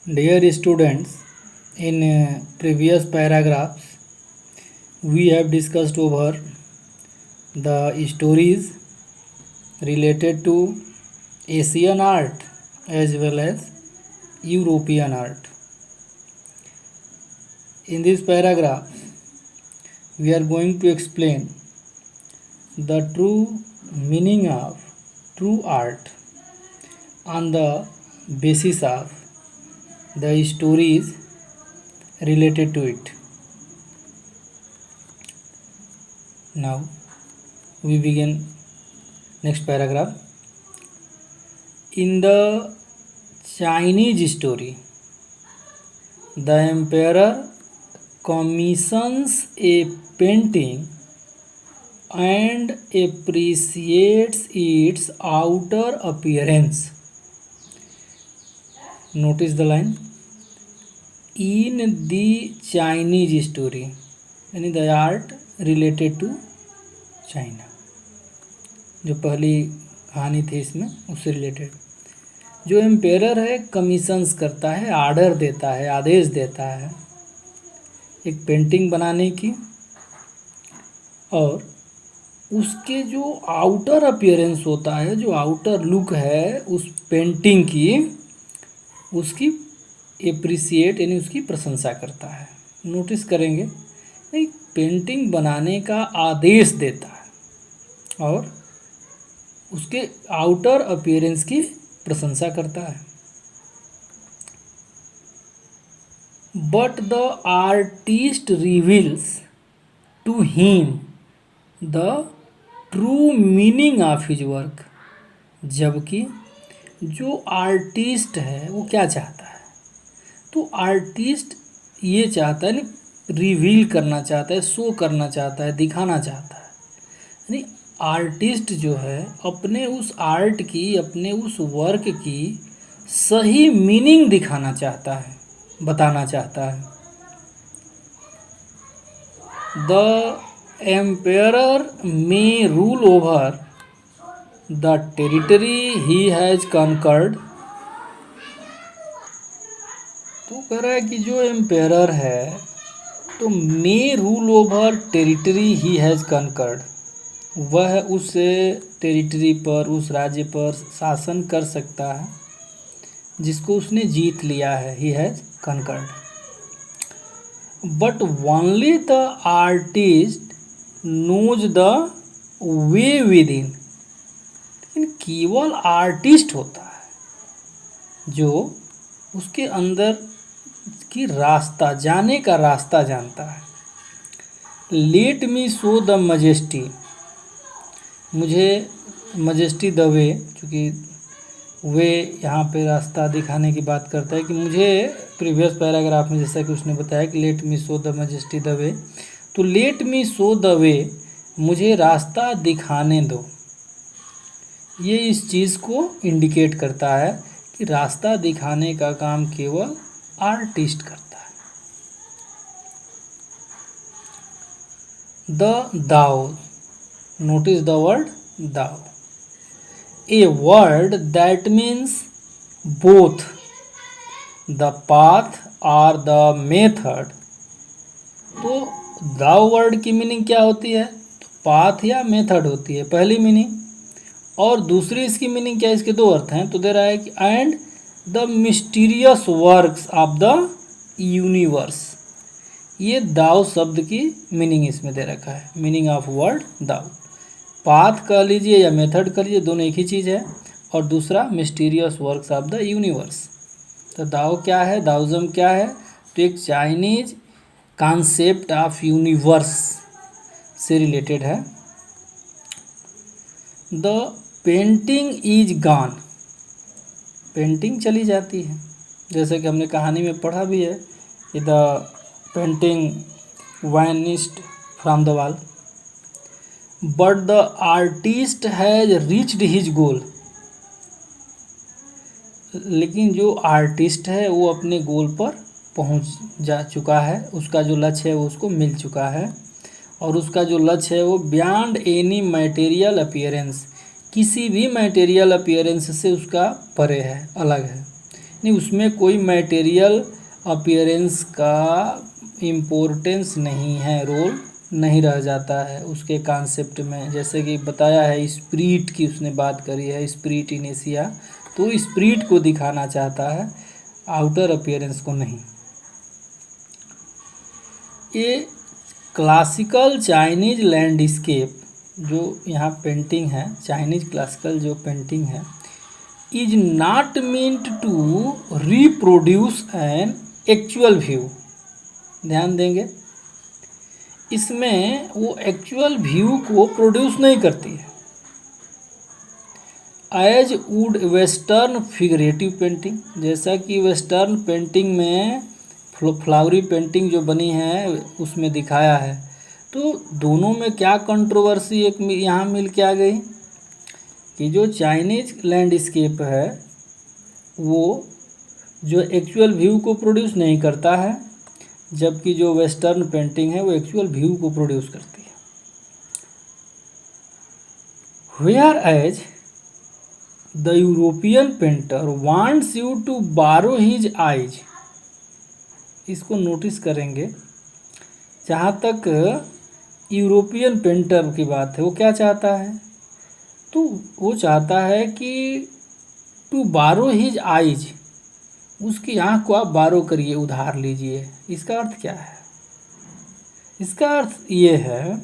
Dear students, in previous paragraphs, we have discussed over the stories related to Asian art as well as European art. In this paragraph, we are going to explain the true meaning of true art on the basis of the stories related to it. Now we begin next paragraph. In the Chinese story, the emperor commissions a painting and appreciates its outer appearance. Notice the line. In the Chinese story, यानी the art related to China. जो पहली कहानी थी इसमें उससे related जो emperor है commissions करता है, आर्डर देता है, आदेश देता है एक पेंटिंग बनाने की, और उसके जो आउटर अपीयरेंस होता है, जो आउटर लुक है उस पेंटिंग की, उसकी एप्रिसिएट यानी उसकी प्रशंसा करता है. नोटिस करेंगे एक पेंटिंग बनाने का आदेश देता है और उसके आउटर अपीयरेंस की प्रशंसा करता है. But the artist reveals to him the true meaning of his work. जबकि जो आर्टिस्ट है वो क्या चाहता है, तो आर्टिस्ट ये चाहता है, यानी रिवील करना चाहता है, शो करना चाहता है, दिखाना चाहता है. यानी आर्टिस्ट जो है अपने उस आर्ट की, अपने उस वर्क की सही मीनिंग दिखाना चाहता है, बताना चाहता है. The emperor may rule over the territory he has conquered. तो कह रहा है कि जो एम्पेरर है तो may rule over territory he has conquered, वह उस टेरिटरी पर, उस राज्य पर शासन कर सकता है जिसको उसने जीत लिया है. He has conquered. But only the artist knows the way within. लेकिन केवल आर्टिस्ट होता है जो उसके अंदर की रास्ता, जाने का रास्ता जानता है. Late me show the majesty. मुझे मजेस्टी द वे, चूँकि वे यहाँ पे रास्ता दिखाने की बात करता है कि मुझे प्रीवियस पैराग्राफ में जैसा कि उसने बताया कि let me show the majesty the way, तो let me show the way, मुझे रास्ता दिखाने दो. ये इस चीज़ को इंडिकेट करता है कि रास्ता दिखाने का काम केवल आर्टिस्ट करता है. द दाओ. नोटिस द वर्ड दाओ. A word that means both the path और द मेथड. तो दाओ वर्ड की मीनिंग क्या होती है, तो पाथ या मेथड होती है पहली मीनिंग, और दूसरी इसकी मीनिंग क्या है, इसके दो अर्थ हैं. तो दे रहा है कि and the mysterious works of the universe. ये दाओ शब्द की मीनिंग इसमें दे रखा है. मीनिंग ऑफ वर्ड दाओ, पाथ कह लीजिए या मेथड कह लीजिए, दोनों एक ही चीज़ है. और दूसरा mysterious works of the universe. तो दाओ क्या है, दाओज़म क्या है, तो एक चाइनीज कॉन्सेप्ट ऑफ यूनिवर्स से रिलेटेड है. The painting is gone. Painting चली जाती है, जैसे कि हमने कहानी में पढ़ा भी है कि the painting vanished from the wall. But the artist has reached his goal. लेकिन जो आर्टिस्ट है वो अपने गोल पर पहुंच जा चुका है, उसका जो लक्ष्य है वो उसको मिल चुका है, और उसका जो लक्ष्य है वो बियॉन्ड एनी मटेरियल अपीयरेंस, किसी भी मटेरियल अपीयरेंस से उसका परे है, अलग है. नहीं, उसमें कोई मटेरियल अपीयरेंस का इम्पोर्टेंस नहीं है, रोल नहीं रह जाता है उसके कॉन्सेप्ट में। जैसे कि बताया है स्पिरिट की उसने बात करी है, स्पिरिट इन एशिया, तो स्पिरिट को दिखाना चाहता है, आउटर अपीयरेंस को नहीं। ये क्लासिकल चाइनीज लैंडस्केप जो यहाँ पेंटिंग है, चाइनीज क्लासिकल जो पेंटिंग है, is not meant to reproduce an actual view. ध्यान देंगे, इसमें वो एक्चुअल व्यू को प्रोड्यूस नहीं करती है। As would western figurative painting, जैसा कि वेस्टर्न पेंटिंग में फ्लावरी पेंटिंग जो बनी है उसमें दिखाया है। तो दोनों में क्या कंट्रोवर्सी एक यहाँ मिल के आ गई कि जो चाइनीज लैंडस्केप है वो जो एक्चुअल व्यू को प्रोड्यूस नहीं करता है, जबकि जो वेस्टर्न पेंटिंग है वो एक्चुअल व्यू को प्रोड्यूस करती है। Whereas the European painter wants you to borrow his eyes, इसको नोटिस करेंगे, जहाँ तक यूरोपियन पेंटर की बात है वो क्या चाहता है, तो वो चाहता है कि टू बारो हिज आइज, उसकी आँख को आप बारो करिए, उधार लीजिए। इसका अर्थ क्या है? इसका अर्थ ये है,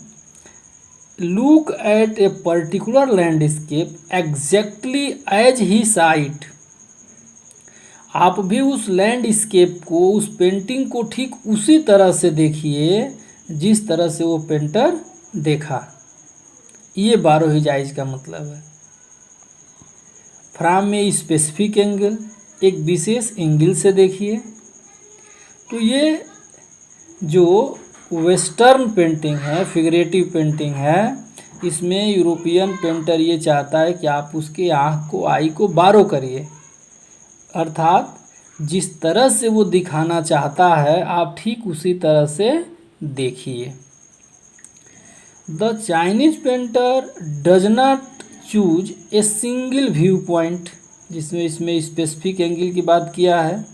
look at a particular landscape exactly as he sight. आप भी उस लैंडस्केप को, उस पेंटिंग को ठीक उसी तरह से देखिए जिस तरह से वो पेंटर देखा। ये बारो हिज आइज का मतलब है। फ्रॉम ए स्पेसिफिक एंगल, एक विशेष एंगल से देखिए। तो ये जो वेस्टर्न पेंटिंग है, फिगरेटिव पेंटिंग है, इसमें यूरोपियन पेंटर ये चाहता है कि आप उसके आँख को, आई को बारो करिए, अर्थात जिस तरह से वो दिखाना चाहता है आप ठीक उसी तरह से देखिए। The Chinese painter does not choose a single view point, जिसमें इसमें स्पेसिफिक एंगल की बात किया है,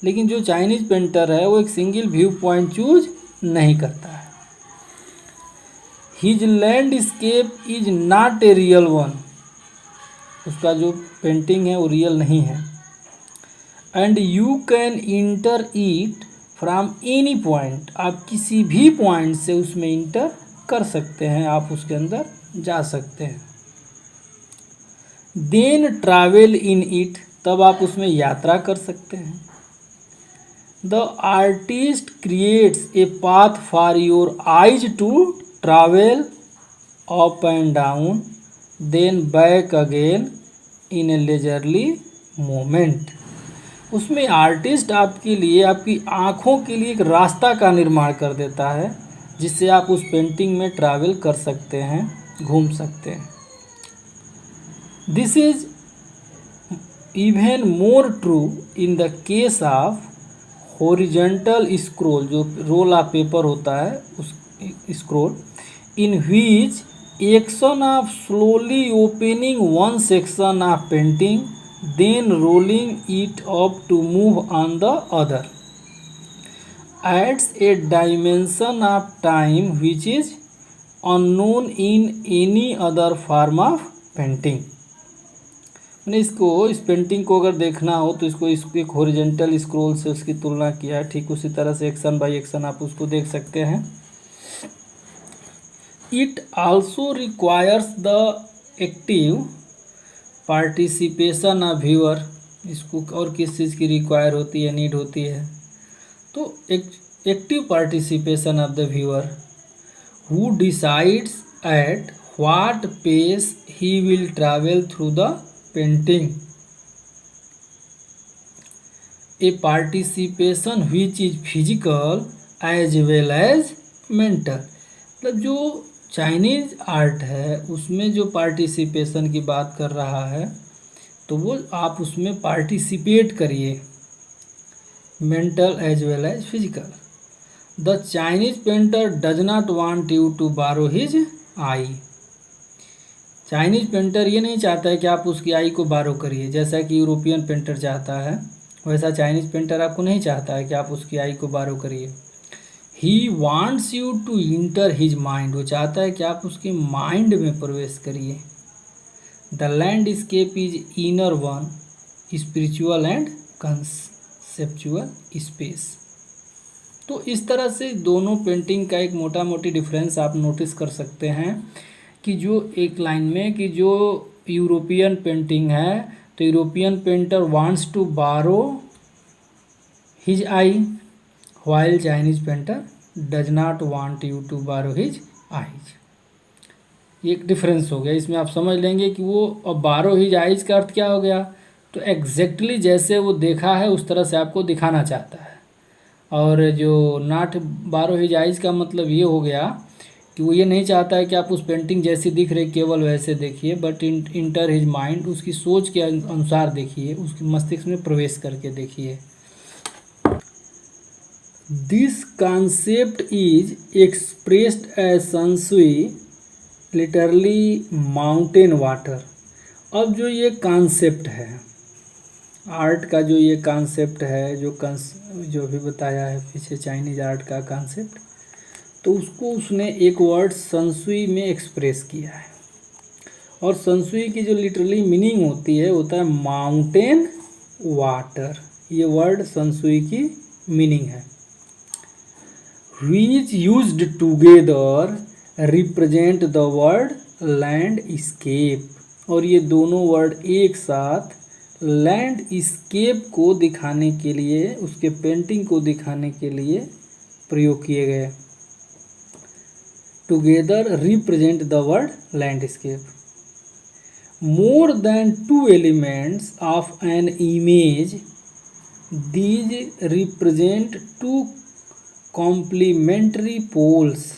लेकिन जो चाइनीज पेंटर है वो एक सिंगल व्यू पॉइंट चूज नहीं करता है। His landscape is not a real one, उसका जो पेंटिंग है वो रियल नहीं है। And you can inter it from any point, आप किसी भी पॉइंट से उसमें इंटर कर सकते हैं, आप उसके अंदर जा सकते हैं। देन ट्रैवल इन इट, तब आप उसमें यात्रा कर सकते हैं। The artist creates a path for your eyes to travel up and down, then back again in a leisurely moment. उसमें आर्टिस्ट आपके लिए, आपकी आँखों के लिए एक रास्ता का निर्माण कर देता है, जिससे आप उस पेंटिंग में ट्रैवल कर सकते हैं, घूम सकते हैं। This is even more true in the case of horizontal scroll, जो रोल ऑफ पेपर होता है उस scroll, in which action of slowly opening one section of painting then rolling it up to move on the other adds a dimension of time which is unknown in any other form of painting। मैंने इसको, इस painting को अगर देखना हो तो इसको एक हॉरिजॉन्टल स्क्रॉल से उसकी तुलना किया है, ठीक उसी तरह से एक्शन बाय एक्शन आप उसको देख सकते हैं। It also requires the active participation of viewer, इसको और किस चीज़ की रिक्वायर होती है, नीड होती है, तो active participation of the viewer who decides at what pace he will travel through the painting. A participation which is physical as well as mental, मतलब जो चाइनीज आर्ट है उसमें जो पार्टिसिपेशन की बात कर रहा है, तो वो आप उसमें पार्टिसिपेट करिए, mental as well as physical. The Chinese painter does not want you to borrow his eye, Chinese painter ये नहीं चाहता है कि आप उसकी आई को बारो करिए, जैसा कि यूरोपियन पेंटर चाहता है। वैसा चाइनीज पेंटर आपको नहीं चाहता है कि आप उसकी आई को बारो करिए। He wants you to enter his mind, वो चाहता है कि आप उसके माइंड में प्रवेश करिए। The landscape is inner one, spiritual and conceptual space. तो इस तरह से दोनों पेंटिंग का एक मोटा मोटी डिफरेंस आप नोटिस कर सकते हैं कि जो एक लाइन में कि जो यूरोपियन पेंटिंग है, तो European painter wants to borrow his eye, while Chinese painter does not want you to borrow his eyes. ये एक डिफरेंस हो गया। इसमें आप समझ लेंगे कि वो अब बारो हिज आईज का अर्थ क्या हो गया, तो एग्जैक्टली जैसे वो देखा है उस तरह से आपको दिखाना चाहता है। और जो नॉट बारो हिज आईज का मतलब ये हो गया कि वो ये नहीं चाहता है कि आप उस पेंटिंग जैसी दिख रही केवल वैसे देखिए, बट इंटर हिज माइंड, उसकी सोच के अनुसार देखिए, उसके मस्तिष्क में प्रवेश करके देखिए। This concept is expressed as संसुई, लिटरली माउंटेन वाटर। अब जो ये कॉन्सेप्ट है आर्ट का, जो ये कॉन्सेप्ट है, जो भी बताया है पीछे चाइनीज आर्ट का कॉन्सेप्ट, तो उसको उसने एक वर्ड संसुई में एक्सप्रेस किया है। और संसुई की जो लिटरली मीनिंग होता है माउंटेन वाटर। ये वर्ड संसुई की मीनिंग है। Which used together represent the word landscape. और ये दोनों वर्ड एक साथ लैंडस्केप को दिखाने के लिए, उसके पेंटिंग को दिखाने के लिए प्रयोग किए गए। Together represent the word landscape. More than two elements of an image, these represent two complementary poles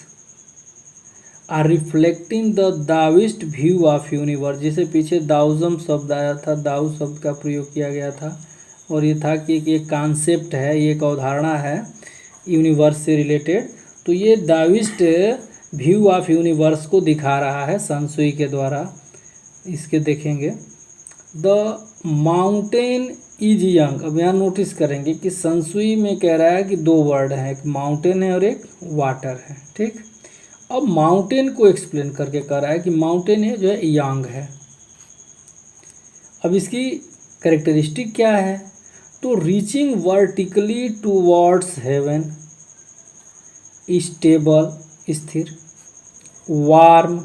are reflecting the Taoist view of universe. जैसे पीछे दाउज़म शब्द आया था, दाऊ शब्द का प्रयोग किया गया था, और ये था कि एक कॉन्सेप्ट है, ये एक अवधारणा है यूनिवर्स से रिलेटेड। तो ये दाविस्ट व्यू ऑफ यूनिवर्स को दिखा रहा है संसुई के द्वारा। इसके देखेंगे द माउंटेन इज यंग। अब यहाँ नोटिस करेंगे कि संसुई में कह रहा है कि दो वर्ड हैं, एक माउंटेन है और एक वाटर है, ठीक। अब माउंटेन को एक्सप्लेन करके कह रहा है कि माउंटेन है जो है यांग है। अब इसकी कैरेक्टरिस्टिक क्या है, तो reaching vertically towards heaven, stable स्थिर, warm,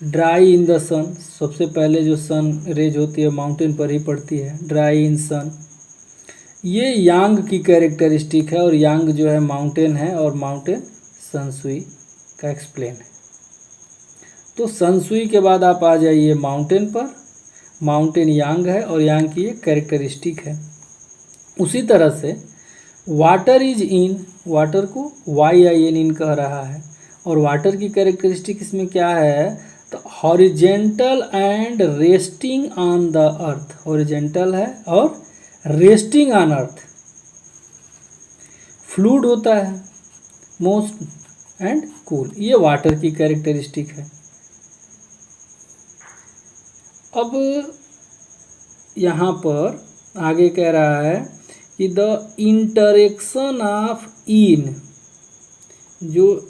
dry in the sun. सबसे पहले जो सन रेज होती है माउंटेन पर ही पड़ती है, ड्राई इन सन। ये यांग की कैरेक्टरिस्टिक है, और यांग जो है माउंटेन है, और माउंटेन संसुई का एक्सप्लेन है। तो संसुई के बाद आप आ जाइए माउंटेन पर। माउंटेन यांग है और यांग की एक कैरेक्टरिस्टिक है। उसी तरह से वाटर इज इन, वाटर को YIN इन कह रहा है, और वाटर की कैरेक्टरिस्टिक इसमें क्या है, तो horizontal and resting on the earth. Horizontal है और रेस्टिंग ऑन अर्थ। फ्लूइड होता है मोस्ट एंड कूल, ये वाटर की कैरेक्टरिस्टिक है। अब यहाँ पर आगे कह रहा है कि द इंटरेक्शन ऑफ इन, जो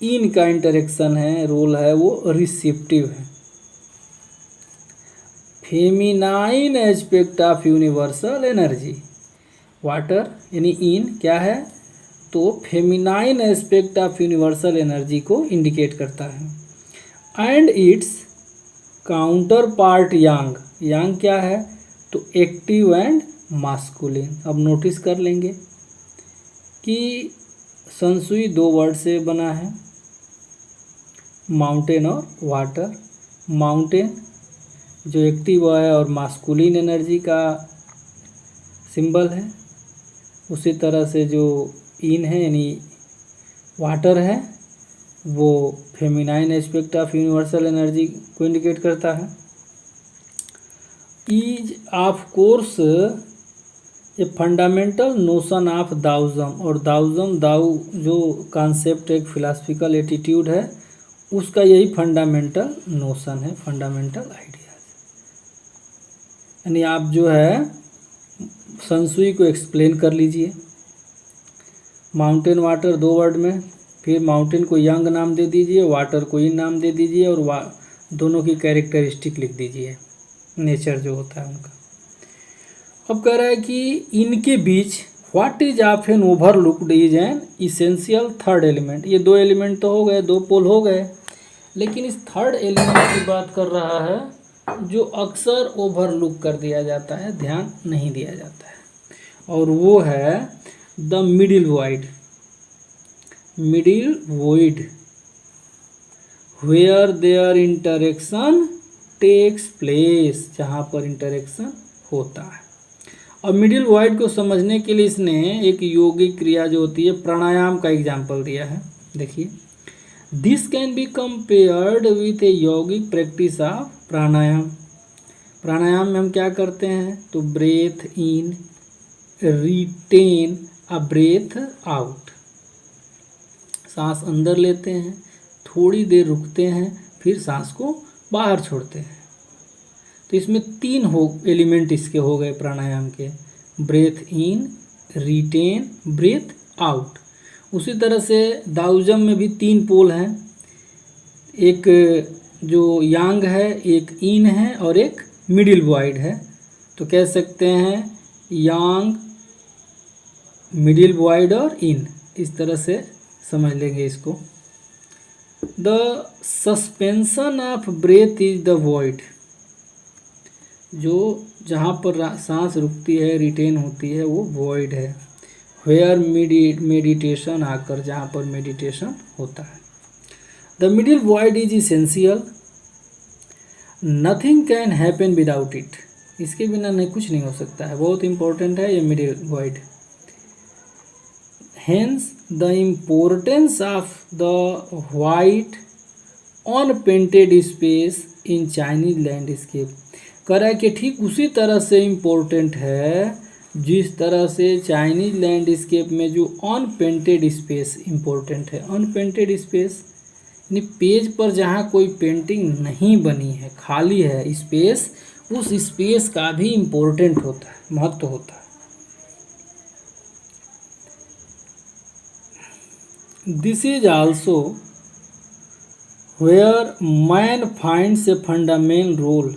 इन का इंटरेक्शन है, रोल है, वो रिसेप्टिव है। Feminine aspect of universal energy. Water यानी इन क्या है, तो feminine aspect of universal energy को इंडिकेट करता है। एंड इट्स काउंटर पार्ट यांग। यांग क्या है, तो एक्टिव एंड मास्कुलिन। अब नोटिस कर लेंगे कि संसुई दो वर्ड से बना है, माउंटेन और वाटर। माउंटेन जो एक्टिव है और मास्कुलिन एनर्जी का सिंबल है, उसी तरह से जो इन है यानी वाटर है, वो feminine aspect of universal energy को इंडिकेट करता है। Is of course a fundamental notion of Taoism. और दाउज़म, दाऊ जो कॉन्सेप्ट एक फिलासफिकल एटीट्यूड है, उसका यही फंडामेंटल नोशन है, फंडामेंटल आइडियाज। यानी आप जो है संसुई को एक्सप्लेन कर लीजिए। माउंटेन वाटर 2 वर्ड में, फिर माउंटेन को यांग नाम दे दीजिए, वाटर को इन नाम दे दीजिए, और दोनों की कैरेक्टरिस्टिक लिख दीजिए, नेचर जो होता है उनका। अब कह रहा है कि इनके बीच what is often overlooked is an essential third element. ये 2 एलिमेंट तो हो गए, 2 पोल हो गए, लेकिन इस थर्ड एलिमेंट की बात कर रहा है जो अक्सर ओवरलुक कर दिया जाता है, ध्यान नहीं दिया जाता है, और वो है the middle void. Middle void where there interaction takes place, जहाँ पर इंटरेक्शन होता है। अब मिडिल वॉइड को समझने के लिए इसने एक योगिक क्रिया जो होती है प्राणायाम का एग्जाम्पल दिया है। देखिए, this can be compared with a यौगिक प्रैक्टिस ऑफ प्राणायाम। प्राणायाम में हम क्या करते हैं, तो breath in, retain a breath out, सांस अंदर लेते हैं, थोड़ी देर रुकते हैं, फिर सांस को बाहर छोड़ते हैं। तो इसमें 3 एलिमेंट इसके हो गए प्राणायाम के, breath in, retain, breath out. उसी तरह से दाउजम में भी 3 पोल हैं, एक जो यांग है, एक इन है, और एक मिडिल वॉइड है। तो कह सकते हैं यांग, मिडिल वॉइड और इन, इस तरह से समझ लेंगे इसको। The suspension of breath is the void, जो जहाँ पर सांस रुकती है, रिटेन होती है, वो वॉइड है। वेयर मेडिटेशन आकर, जहाँ पर मेडिटेशन होता है। The middle void is essential, nothing can happen without it, इसके बिना नहीं कुछ नहीं हो सकता है, बहुत इंपॉर्टेंट है ये middle void. Hence the importance of the white unpainted space in Chinese landscape. कह रहा है कि ठीक उसी तरह से इम्पोर्टेंट है जिस तरह से चाइनीज लैंडस्केप में जो अनपेंटेड स्पेस इम्पोर्टेंट है। अनपेंटेड स्पेस यानी पेज पर जहाँ कोई पेंटिंग नहीं बनी है, खाली है स्पेस, उस स्पेस का भी इम्पोर्टेंट होता है, महत्व होता है। This is also where man finds a fundamental role,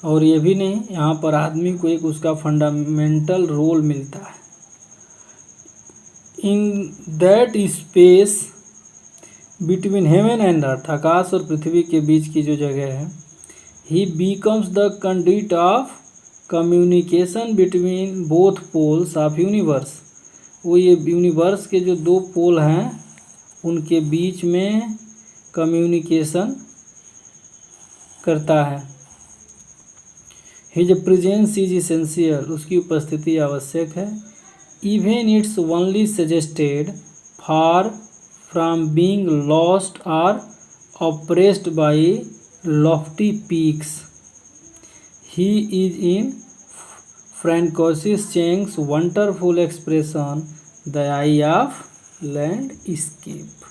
और ये भी नहीं, यहाँ पर आदमी को एक उसका फंडामेंटल रोल मिलता है। In that space between heaven and earth, आकाश और पृथ्वी के बीच की जो जगह है, ही becomes the conduct of communication between both poles of universe. वो ये यूनिवर्स के जो 2 पोल हैं उनके बीच में कम्युनिकेशन करता है। हिज प्रेजेंस इज इसेंशियल, उसकी उपस्थिति आवश्यक है। Even it's only suggested far from being lost और oppressed by lofty peaks. He is in Francois Cheng's wonderful expression the eye of landscape.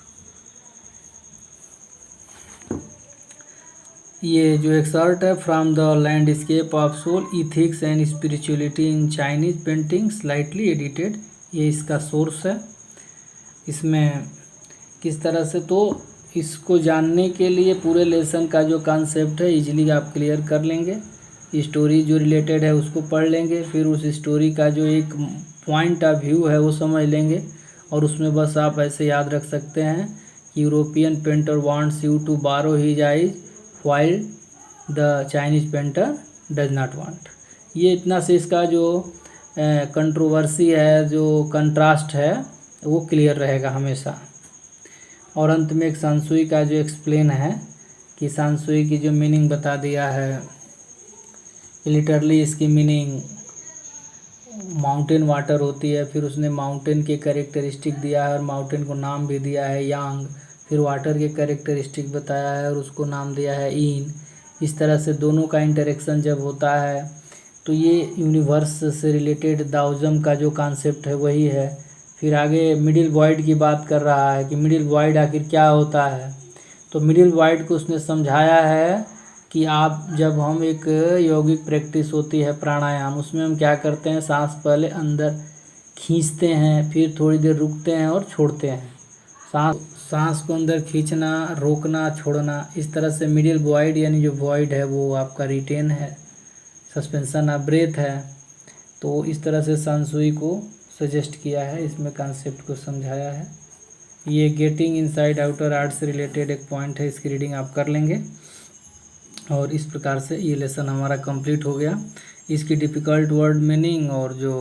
ये जो एक्सर्ट है from the landscape of soul, ethics and spirituality in Chinese painting slightly edited, ये इसका source है। इसमें किस तरह से, तो इसको जानने के लिए पूरे लेसन का जो कॉन्सेप्ट है इजीली आप क्लियर कर लेंगे। स्टोरी जो रिलेटेड है उसको पढ़ लेंगे, फिर उस स्टोरी का जो एक पॉइंट ऑफ व्यू है वो समझ लेंगे, और उसमें बस आप ऐसे याद रख सकते हैं European painter wants you to borrow his eyes while the Chinese painter does not want। ये इतना से इसका जो कंट्रोवर्सी है, जो कंट्रास्ट है, वो क्लियर रहेगा हमेशा। और अंत में एक सांसुई का जो एक्सप्लेन है कि सांसुई की जो मीनिंग बता दिया है, लिटरली इसकी मीनिंग माउंटेन वाटर होती है। फिर उसने माउंटेन के कैरेक्टरिस्टिक दिया है और माउंटेन को नाम भी दिया है यांग। फिर वाटर के कैरेक्टरिस्टिक बताया है और उसको नाम दिया है इन। इस तरह से दोनों का इंटरेक्शन जब होता है तो ये यूनिवर्स से रिलेटेड दाओजम का जो कॉन्सेप्ट है वही है। फिर आगे मिडिल वॉइड की बात कर रहा है कि मिडिल वॉइड आखिर क्या होता है। तो मिडिल वॉइड को उसने समझाया है कि आप जब हम एक यौगिक प्रैक्टिस होती है प्राणायाम, उसमें हम क्या करते हैं, सांस पहले अंदर खींचते हैं, फिर थोड़ी देर रुकते हैं और छोड़ते हैं। सांस को अंदर खींचना, रोकना, छोड़ना, इस तरह से मिडिल वॉइड यानी जो वॉइड है वो आपका रिटेन है, सस्पेंशन ऑफ ब्रेथ है। तो इस तरह से सांसुई को सजेस्ट किया है, इसमें कॉन्सेप्ट को समझाया है। ये गेटिंग इनसाइड आउटर आर्ट से रिलेटेड एक पॉइंट है, इसकी रीडिंग आप कर लेंगे। और इस प्रकार से ये लेसन हमारा कंप्लीट हो गया। इसकी डिफ़िकल्ट वर्ड मीनिंग और जो